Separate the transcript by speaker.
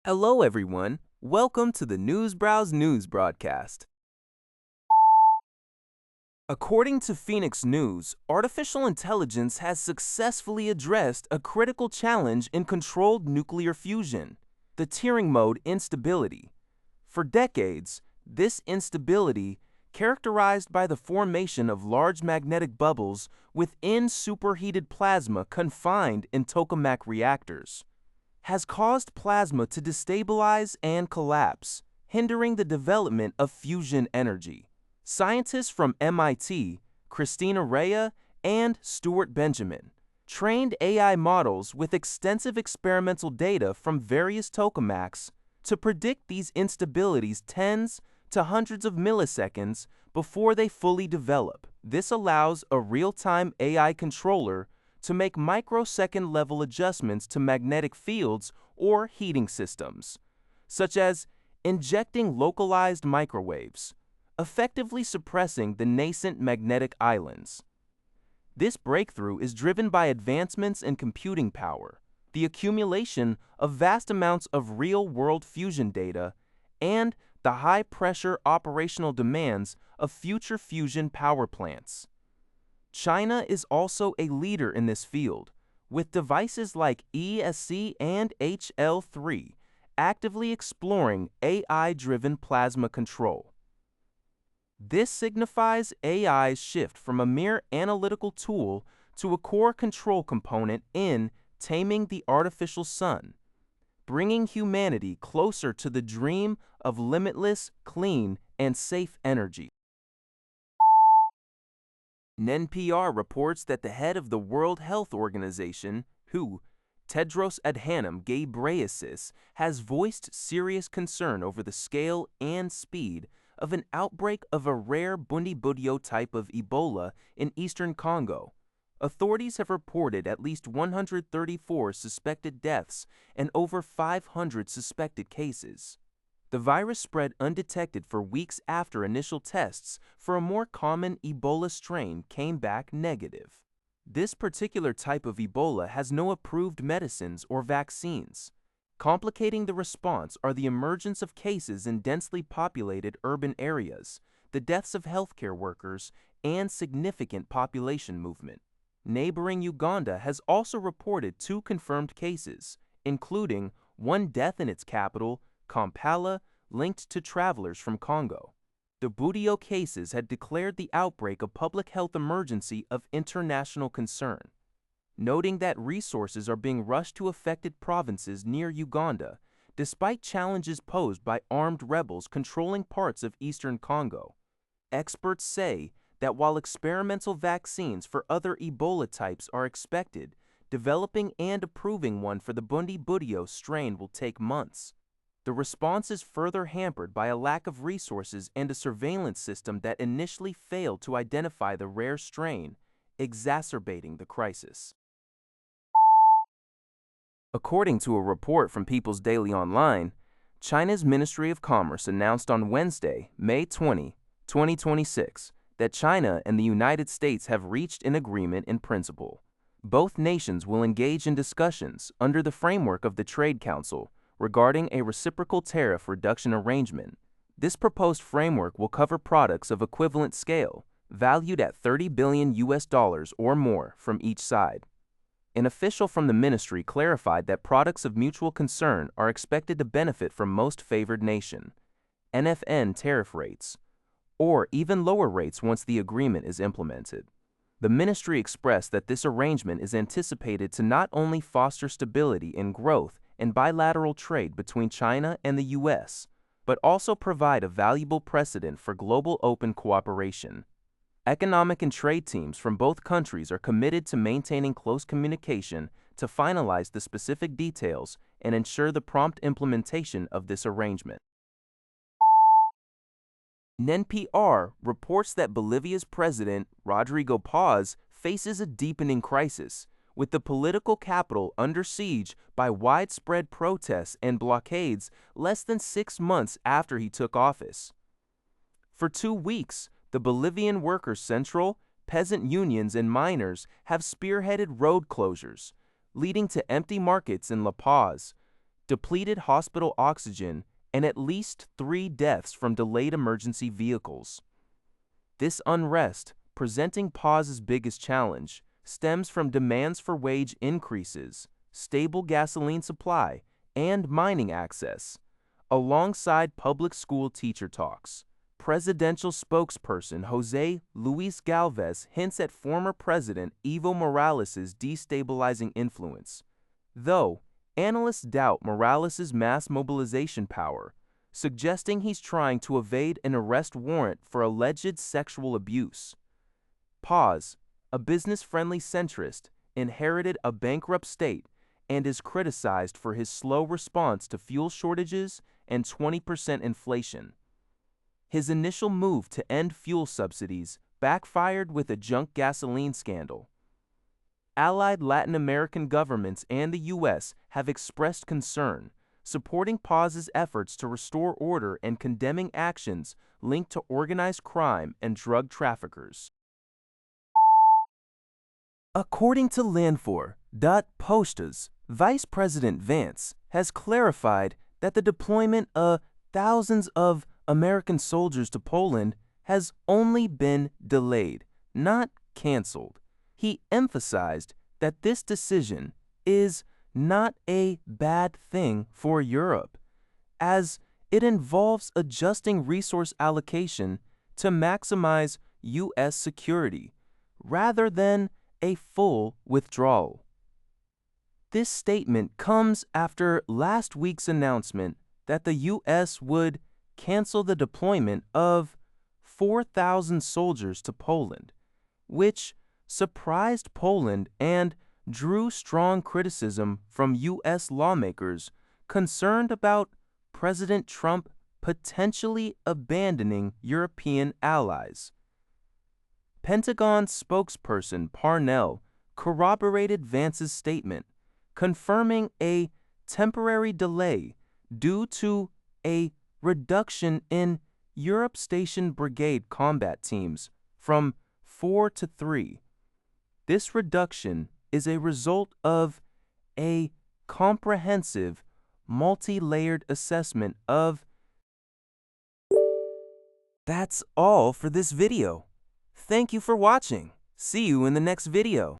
Speaker 1: Hello, everyone. Welcome to the Newsbrowse News broadcast. According to Phoenix News, artificial intelligence has successfully addressed a critical challenge in controlled nuclear fusion, the tearing mode instability. For decades, this instability, characterized by the formation of large magnetic bubbles within superheated plasma confined in Tokamak reactors, has caused plasma to destabilize and collapse, hindering the development of fusion energy. Scientists from MIT, Christina Rea and Stuart Benjamin, trained AI models with extensive experimental data from various tokamaks to predict these instabilities tens to hundreds of milliseconds before they fully develop. This allows a real-time AI controller to make microsecond-level adjustments to magnetic fields or heating systems, such as injecting localized microwaves, effectively suppressing the nascent magnetic islands. This breakthrough is driven by advancements in computing power, the accumulation of vast amounts of real-world fusion data, and the high-pressure operational demands of future fusion power plants. China is also a leader in this field, with devices like ESC and HL3 actively exploring AI-driven plasma control. This signifies AI's shift from a mere analytical tool to a core control component in taming the artificial sun, bringing humanity closer to the dream of limitless, clean, and safe energy. NPR reports that the head of the World Health Organization, WHO, Tedros Adhanom Ghebreyesus, has voiced serious concern over the scale and speed of an outbreak of a rare Bundibugyo type of Ebola in eastern Congo. Authorities have reported at least 134 suspected deaths and over 500 suspected cases. The virus spread undetected for weeks after initial tests for a more common Ebola strain came back negative. This particular type of Ebola has no approved medicines or vaccines. Complicating the response are the emergence of cases in densely populated urban areas, the deaths of healthcare workers, and significant population movement. Neighboring Uganda has also reported 2 confirmed cases, including one death in its capital, Kampala, linked to travelers from Congo. The Budio cases had declared the outbreak a public health emergency of international concern, noting that resources are being rushed to affected provinces near Uganda, despite challenges posed by armed rebels controlling parts of eastern Congo. Experts say that while experimental vaccines for other Ebola types are expected, developing and approving one for the Bundibugyo strain will take months. The response is further hampered by a lack of resources and a surveillance system that initially failed to identify the rare strain, exacerbating the crisis. According to a report from People's Daily Online, China's Ministry of Commerce announced on Wednesday, May 20, 2026, that China and the United States have reached an agreement in principle. Both nations will engage in discussions under the framework of the Trade Council regarding a reciprocal tariff reduction arrangement. This proposed framework will cover products of equivalent scale, valued at $30 billion or more from each side. An official from the ministry clarified that products of mutual concern are expected to benefit from most favored nation, NFN tariff rates, or even lower rates once the agreement is implemented. The ministry expressed that this arrangement is anticipated to not only foster stability and growth in bilateral trade between China and the U.S., but also provide a valuable precedent for global open cooperation. Economic and trade teams from both countries are committed to maintaining close communication to finalize the specific details and ensure the prompt implementation of this arrangement. NPR reports that Bolivia's President Rodrigo Paz faces a deepening crisis, with the political capital under siege by widespread protests and blockades less than 6 months after he took office. For 2 weeks, the Bolivian Workers' Central, peasant unions, and miners have spearheaded road closures, leading to empty markets in La Paz, depleted hospital oxygen, and at least 3 deaths from delayed emergency vehicles. This unrest, presenting Paz's biggest challenge, stems from demands for wage increases, stable gasoline supply, and mining access, alongside public school teacher talks. Presidential spokesperson Jose Luis Galvez hints at former President Evo Morales' destabilizing influence, though analysts doubt Morales' mass mobilization power, suggesting he's trying to evade an arrest warrant for alleged sexual abuse. Paz, a business-friendly centrist, inherited a bankrupt state and is criticized for his slow response to fuel shortages and 20% inflation. His initial move to end fuel subsidies backfired with a junk gasoline scandal. Allied Latin American governments and the U.S. have expressed concern, supporting Paz's efforts to restore order and condemning actions linked to organized crime and drug traffickers. According to Landfor.Postas, Vice President Vance has clarified that the deployment of thousands of American soldiers to Poland has only been delayed, not canceled. He emphasized that this decision is not a bad thing for Europe, as it involves adjusting resource allocation to maximize U.S. security, rather than a full withdrawal. This statement comes after last week's announcement that the U.S. would cancel the deployment of 4,000 soldiers to Poland, which surprised Poland and drew strong criticism from U.S. lawmakers concerned about President Trump potentially abandoning European allies. Pentagon spokesperson Parnell corroborated Vance's statement, confirming a temporary delay due to a reduction in Europe-stationed brigade combat teams from 4 to 3. This reduction is a result of a comprehensive, multi-layered assessment of. That's all for this video. Thank you for watching. See you in the next video.